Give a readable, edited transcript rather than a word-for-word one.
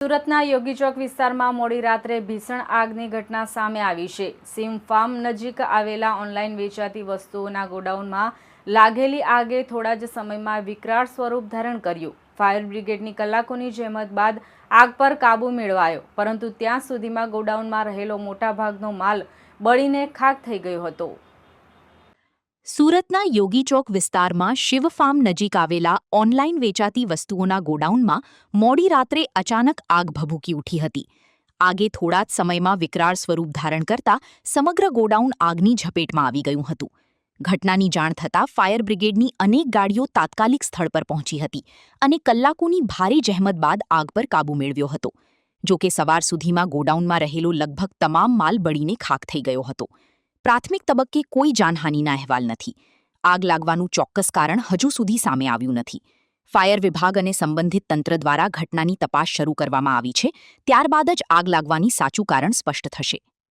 સુરતના યોગી ચોક વિસ્તારમાં મોડી રાત્રે ભીષણ આગની ઘટના સામે આવી છે। સીમ ફાર્મ નજીક આવેલા ઓનલાઈન વેચાતી વસ્તુઓના ગોડાઉનમાં લાગેલી આગે થોડા જ સમયમાં વિકરાળ સ્વરૂપ ધારણ કર્યું। ફાયર બ્રિગેડની કલાકોની જહેમત બાદ આગ પર કાબૂ મેળવાયો, પરંતુ ત્યાં સુધીમાં ગોડાઉનમાં રહેલો મોટાભાગનો માલ બળીને ખાખ થઈ ગયો હતો। સુરતના યોગી ચોક વિસ્તારમાં શિવ ફાર્મ નજીક આવેલા ઓનલાઈન વેચાતી વસ્તુઓના ગોડાઉનમાં મોડી રાત્રે અચાનક આગ ભભૂકી ઉઠી હતી। આગે થોડા જ સમયમાં વિકરાળ સ્વરૂપ ધારણ કરતા સમગ્ર ગોડાઉન આગની ઝપેટમાં આવી ગયું હતું। ઘટનાની જાણ થતાં ફાયર બ્રિગેડની અનેક ગાડીઓ તાત્કાલિક સ્થળ પર પહોંચી હતી અને કલાકોની ભારે જહેમત બાદ આગ પર કાબૂ મેળવ્યો હતો। જોકે સવાર સુધીમાં ગોડાઉનમાં રહેલો લગભગ તમામ માલ બળીને ખાખ થઈ ગયો હતો। પ્રાથમિક તબક્કે કોઈ જાનહાનિના અહેવાલ નથી। આગ લાગવાનું ચોક્કસ કારણ હજુ સુધી સામે આવ્યું નથી। ફાયર વિભાગ અને સંબંધિત તંત્ર દ્વારા ઘટનાની તપાસ શરૂ કરવામાં આવી છે। ત્યારબાદ જ આગ લાગવાની સાચું કારણ સ્પષ્ટ થશે।